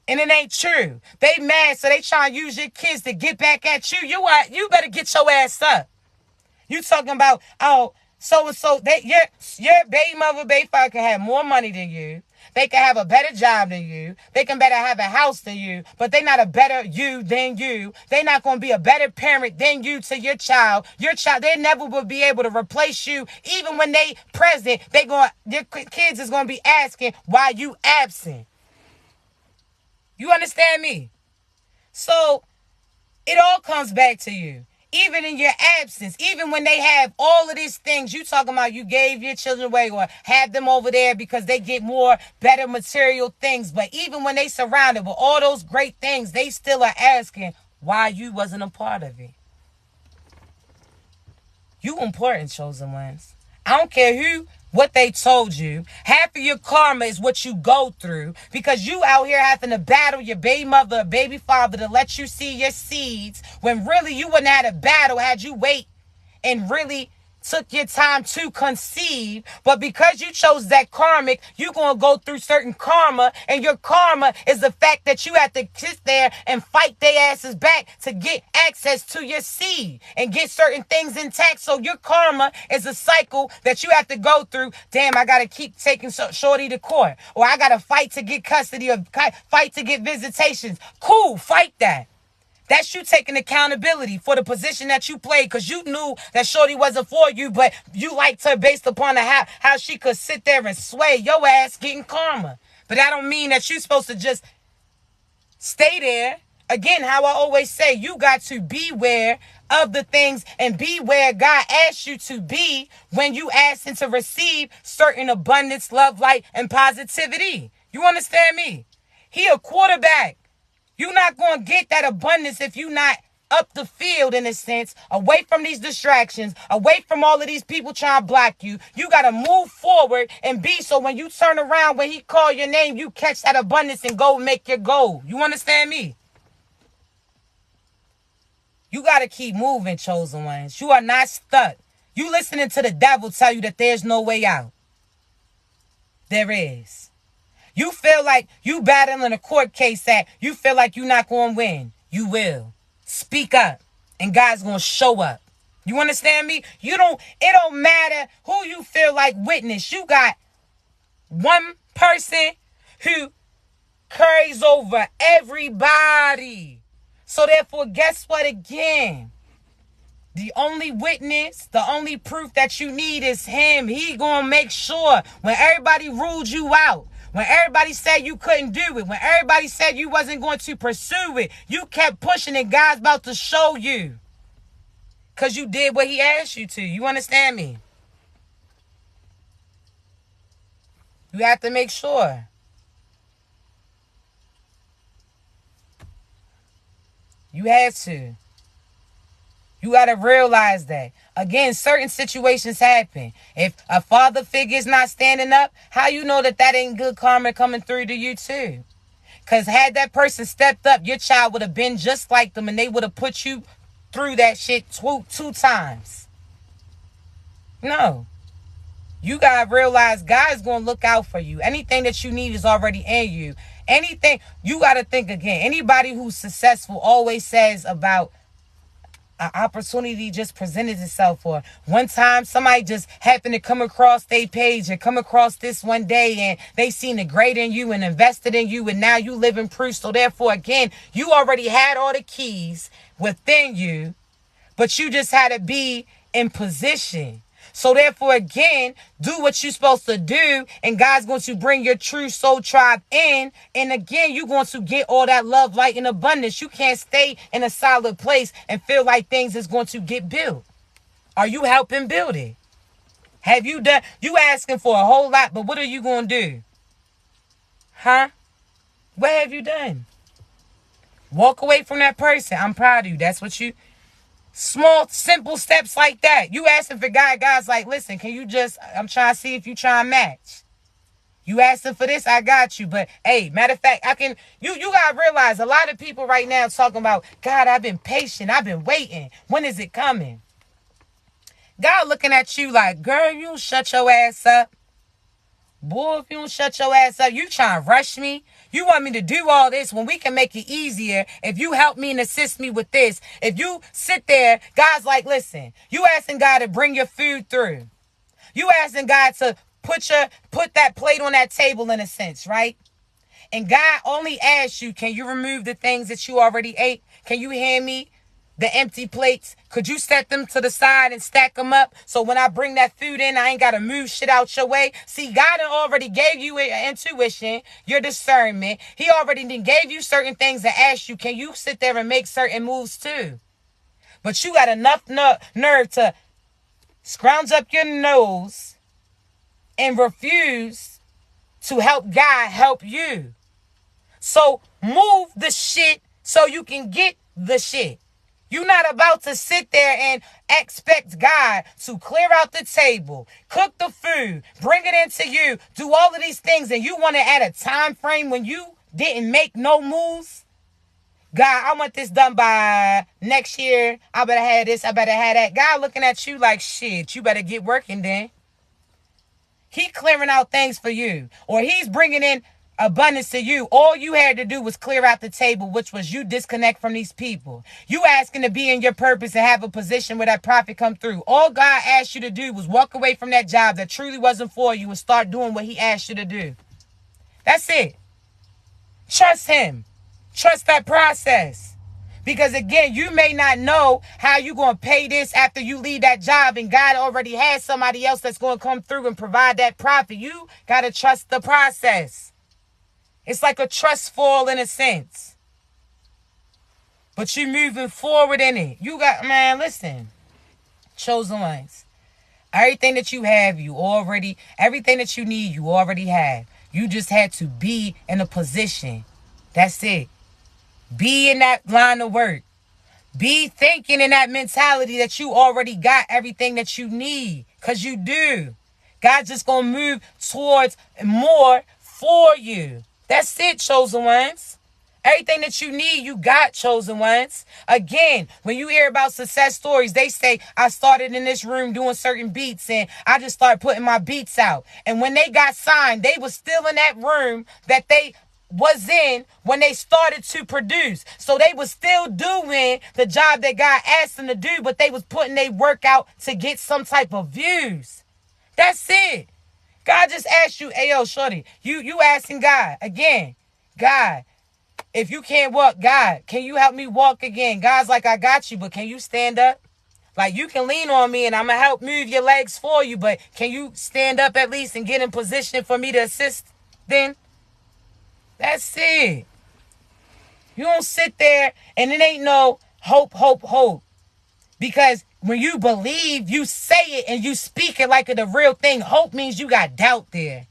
And it ain't true. They mad, so they trying to use your kids to get back at you. You better get your ass up. You talking about, so-and-so, your baby mother, baby father can have more money than you. They can have a better job than you. They can better have a house than you. But they not a better you than you. They not going to be a better parent than you to your child. Your child, they never will be able to replace you. Even when they present, your kids is going to be asking why you absent. You understand me? So it all comes back to you. Even in your absence, even when they have all of these things, you talking about you gave your children away or had them over there because they get more better material things. But even when they surrounded with all those great things, they still are asking why you wasn't a part of it. You important, chosen ones. I don't care what they told you. Half of your karma is what you go through, because you out here having to battle your baby mother or baby father to let you see your seeds, when really you wouldn't have had a battle had you wait and really took your time to conceive. But because you chose that karmic, you're going to go through certain karma, and your karma is the fact that you have to sit there and fight their asses back to get access to your seed and get certain things intact. So your karma is a cycle that you have to go through. Damn, I got to keep taking shorty to court, or I got to fight to get custody, or fight to get visitations. Cool, fight that. That's you taking accountability for the position that you played, because you knew that shorty wasn't for you, but you liked her based upon how she could sit there and sway your ass getting karma. But that don't mean that you're supposed to just stay there. Again, how I always say, you got to beware of the things and be where God asks you to be when you ask Him to receive certain abundance, love, light, and positivity. You understand me? He a quarterback. You're not going to get that abundance if you're not up the field, in a sense, away from these distractions, away from all of these people trying to block you. You got to move forward and be, so when you turn around, when He call your name, you catch that abundance and go make your goal. You understand me? You got to keep moving, chosen ones. You are not stuck. You listening to the devil tell you that there's no way out. There is. You feel like you battling a court case that you feel like you're not going to win. You will. Speak up, and God's going to show up. You understand me? It don't matter who you feel like witness. You got one person who carries over everybody. So therefore, guess what again? The only witness, the only proof that you need is him. He gonna make sure when everybody ruled you out, when everybody said you couldn't do it, when everybody said you wasn't going to pursue it, you kept pushing and God's about to show you. Because you did what he asked you to. You understand me? You have to make sure. You have to. You got to realize that. Again, certain situations happen. If a father figure is not standing up, how you know that ain't good karma coming through to you too? Because had that person stepped up, your child would have been just like them and they would have put you through that shit two times. No. You got to realize God is going to look out for you. Anything that you need is already in you. Anything, you got to think again. Anybody who's successful always says about an opportunity just presented itself, or one time somebody just happened to come across their page and come across this one day and they seen the great in you and invested in you and now you live in proof. So therefore, again, you already had all the keys within you, but you just had to be in position. So therefore, again, do what you're supposed to do, and God's going to bring your true soul tribe in. And again, you're going to get all that love, light, and abundance. You can't stay in a solid place and feel like things is going to get built. Are you helping build it? Have you done? You asking for a whole lot, but what are you going to do? Huh? What have you done? Walk away from that person. I'm proud of you. That's what you... Small, simple steps like that. You asking for God, God's like, listen, can you just, I'm trying to see if you try and match. You asking for this, I got you. But hey, matter of fact, you gotta realize a lot of people right now talking about, God, I've been patient, I've been waiting. When is it coming? God looking at you like, girl, you don't shut your ass up. Boy, if you don't shut your ass up, you trying to rush me? You want me to do all this when we can make it easier if you help me and assist me with this? If you sit there, God's like, listen, you asking God to bring your food through. You asking God to put that plate on that table in a sense, right? And God only asks you, can you remove the things that you already ate? Can you hand me the empty plates? Could you set them to the side and stack them up so when I bring that food in, I ain't got to move shit out your way? See, God already gave you your intuition, your discernment. He already gave you certain things to ask you. Can you sit there and make certain moves too? But you got enough nerve to scrounge up your nose and refuse to help God help you. So move the shit so you can get the shit. You're not about to sit there and expect God to clear out the table, cook the food, bring it into you, do all of these things, and you want it at a time frame when you didn't make no moves? God, I want this done by next year. I better have this, I better have that. God looking at you like, shit, you better get working then. He clearing out things for you, or he's bringing in abundance to you. All you had to do was clear out the table, which was you disconnect from these people. You asking to be in your purpose and have a position where that profit come through. All God asked you to do was walk away from that job that truly wasn't for you and start doing what he asked you to do. That's it. Trust him. Trust that process. Because again, you may not know how you're going to pay this after you leave that job, and God already has somebody else that's going to come through and provide that profit. You got to trust the process. It's like a trust fall in a sense. But you moving forward in it. You got, man, listen. Chosen ones. Everything that you have, everything that you need, you already have. You just had to be in a position. That's it. Be in that line of work. Be thinking in that mentality that you already got everything that you need. Because you do. God's just going to move towards more for you. That's it, chosen ones. Everything that you need, you got, chosen ones. Again, when you hear about success stories, they say, I started in this room doing certain beats and I just started putting my beats out. And when they got signed, they was still in that room that they was in when they started to produce. So they was still doing the job that God asked them to do, but they was putting their work out to get some type of views. That's it. God just asked you, hey, yo, shorty, you asking God again, God, if you can't walk, God, can you help me walk again? God's like, I got you, but can you stand up? Like, you can lean on me and I'm going to help move your legs for you, but can you stand up at least and get in position for me to assist then? That's it. You don't sit there and it ain't no hope, hope, hope. Because when you believe, you say it and you speak it like it's a real thing. Hope means you got doubt there.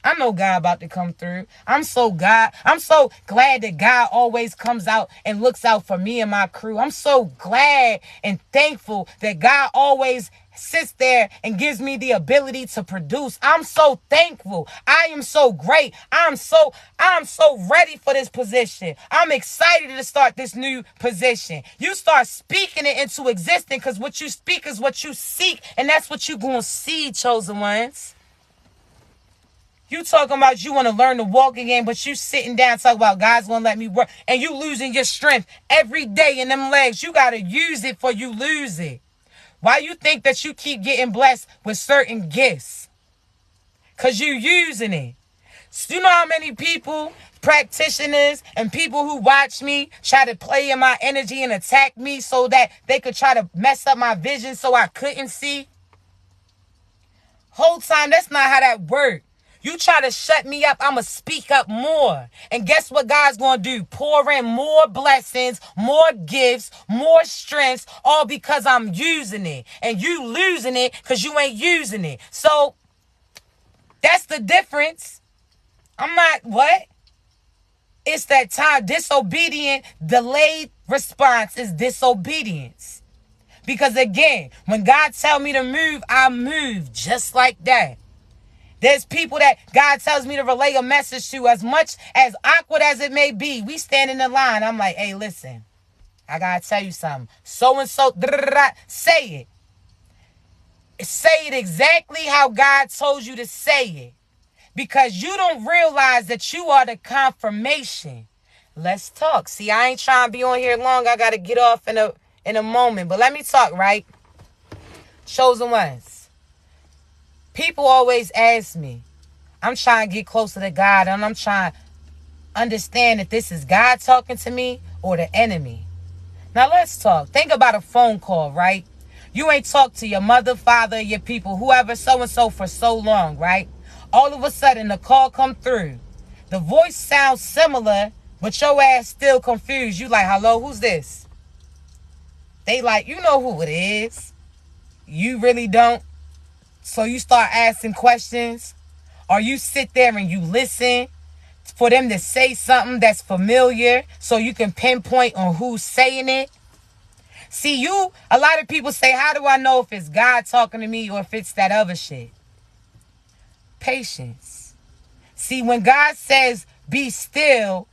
I know God about to come through. I'm so glad that God always comes out and looks out for me and my crew. I'm so glad and thankful that God always sits there and gives me the ability to produce. I'm so thankful. I am so great. I'm so ready for this position. I'm excited to start this new position. You start speaking it into existence, because what you speak is what you seek, and that's what you're going to see, chosen ones. You talking about you want to learn to walk again, but you sitting down talking about God's going to let me work, and you losing your strength every day in them legs. You got to use it for you lose it. Why you think that you keep getting blessed with certain gifts? Because you using it. So you know how many people, practitioners and people who watch me try to play in my energy and attack me so that they could try to mess up my vision so I couldn't see? Whole time, that's not how that works. You try to shut me up, I'm going to speak up more. And guess what God's going to do? Pour in more blessings, more gifts, more strengths, all because I'm using it. And you losing it because you ain't using it. So that's the difference. I'm not, what? It's that time. Disobedient, delayed response is disobedience. Because again, when God tell me to move, I move just like that. There's people that God tells me to relay a message to, as much as awkward as it may be. We stand in the line. I'm like, hey, listen, I got to tell you something. So-and-so, say it. Say it exactly how God told you to say it. Because you don't realize that you are the confirmation. Let's talk. See, I ain't trying to be on here long. I got to get off in a moment. But let me talk, right? Chosen ones. People always ask me, I'm trying to get closer to God, and I'm trying to understand if this is God talking to me or the enemy. Now let's talk. Think about a phone call, right? You ain't talked to your mother, father, your people, whoever, so-and-so for so long, right? All of a sudden, the call come through. The voice sounds similar, but your ass still confused. You like, hello, who's this? They like, you know who it is. You really don't. So you start asking questions, or you sit there and you listen for them to say something that's familiar so you can pinpoint on who's saying it. See, a lot of people say, how do I know if it's God talking to me or if it's that other shit? Patience. See, when God says, be still,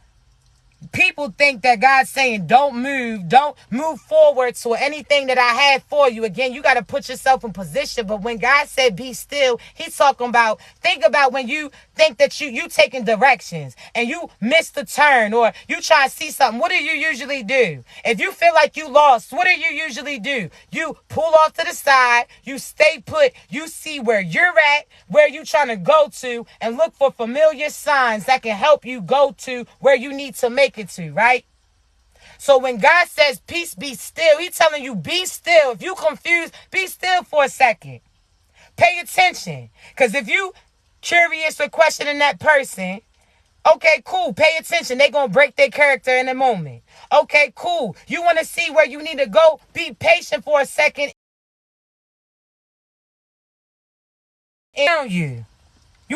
people think that God's saying, don't move forward to anything that I had for you. Again, you got to put yourself in position. But when God said, be still, he's talking about, think about when you think that you taking directions and you missed the turn, or you try to see something. What do you usually do? If you feel like you lost, what do you usually do? You pull off to the side, you stay put, you see where you're at, where you trying to go to, and look for familiar signs that can help you go to where you need to make it to, right? So when God says, peace, be still, he's telling you, be still. If you confused, be still for a second. Pay attention. Because if you curious or questioning that person, okay, cool, pay attention. They're going to break their character in a moment. Okay, cool. You want to see where you need to go? Be patient for a second. You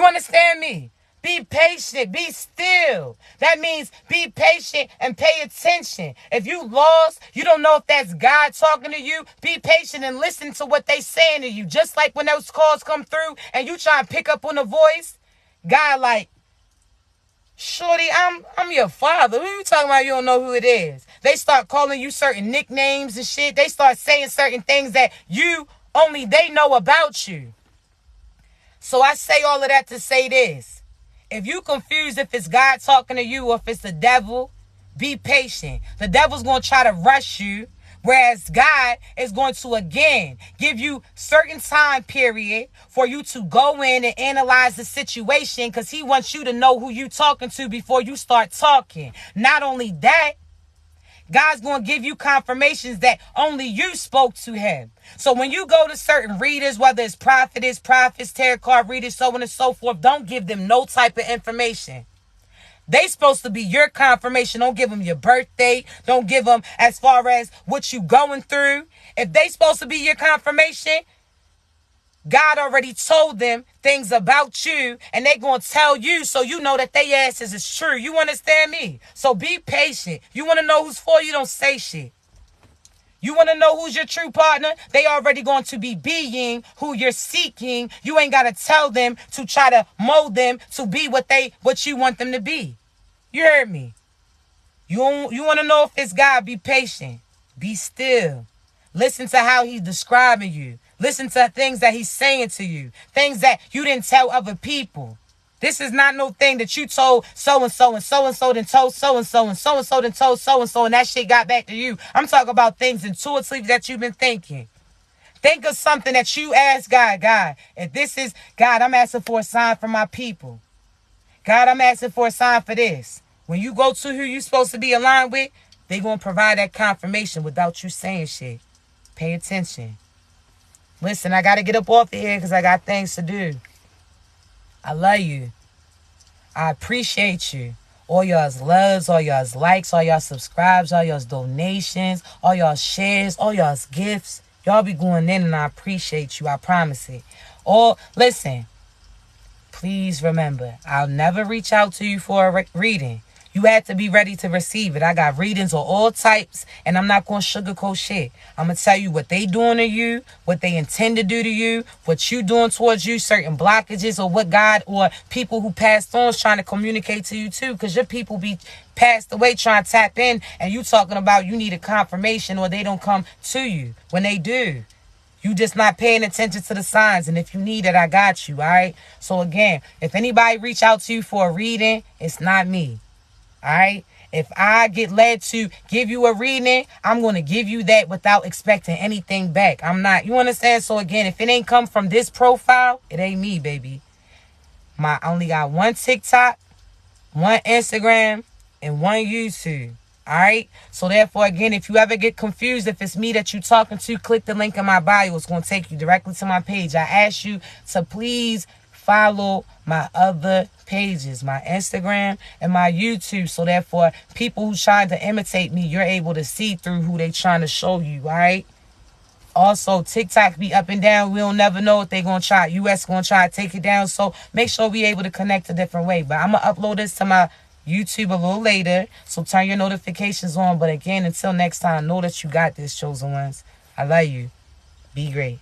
understand me? Be patient, be still. That means be patient and pay attention. If you lost, you don't know if that's God talking to you, be patient and listen to what they saying to you. Just like when those calls come through and you try and pick up on the voice, God like, shorty, I'm your father. Who you talking about? You don't know who it is. They start calling you certain nicknames and shit. They start saying certain things that only they know about you. So I say all of that to say this. If you confused if it's God talking to you or if it's the devil, be patient. The devil's going to try to rush you Whereas God is going to, again, give you certain time period for you to go in and analyze the situation, because he wants you to know who you talking to before you start talking. Not only that, God's going to give you confirmations that only you spoke to him. So when you go to certain readers, whether it's prophets, tarot card readers, so on and so forth, don't give them no type of information. They supposed to be your confirmation. Don't give them your birthday. Don't give them as far as what you going through. If they supposed to be your confirmation, God already told them things about you, and they going to tell you so you know that they asses is true. You understand me? So be patient. You want to know who's for you, don't say shit. You want to know who's your true partner? They already going to be being who you're seeking. You ain't got to tell them to try to mold them to be what you want them to be. You heard me? You want to know if it's God? Be patient. Be still. Listen to how he's describing you. Listen to things that he's saying to you. Things that you didn't tell other people. This is not no thing that you told so-and-so and so-and-so then told so-and-so and so-and-so then told so-and-so and that shit got back to you. I'm talking about things intuitively that you've been thinking. Think of something that you ask God. God, if this is, God, I'm asking for a sign from my people. God, I'm asking for a sign for this. When you go to who you're supposed to be aligned with, they're going to provide that confirmation without you saying shit. Pay attention. Listen, I got to get up off of here because I got things to do. I love you. I appreciate you. All y'all's loves, all y'all's likes, all y'all subscribes, all y'all's donations, all y'all's shares, all y'all's gifts. Y'all be going in and I appreciate you. I promise it. Listen, please remember, I'll never reach out to you for a reading. You have to be ready to receive it. I got readings of all types, and I'm not going to sugarcoat shit. I'm going to tell you what they doing to you, what they intend to do to you, what you doing towards you, certain blockages, or what God or people who passed on is trying to communicate to you too, because your people be passed away trying to tap in, and you talking about you need a confirmation or they don't come to you when they do. You just not paying attention to the signs, and if you need it, I got you, all right? So again, if anybody reach out to you for a reading, it's not me. All right. If I get led to give you a reading, I'm going to give you that without expecting anything back. I'm not. You understand? So again, if it ain't come from this profile, it ain't me, baby. I only got one TikTok, one Instagram, and one YouTube. All right. So therefore, again, if you ever get confused, if it's me that you talking to, click the link in my bio. It's going to take you directly to my page. I ask you to please follow my other pages, my Instagram and my YouTube. So therefore, people who trying to imitate me, you're able to see through who they trying to show you, all right? Also, TikTok be up and down. We don't never know if they going to try. US going to try to take it down. So make sure we able to connect a different way. But I'm going to upload this to my YouTube a little later. So turn your notifications on. But again, until next time, know that you got this, chosen ones. I love you. Be great.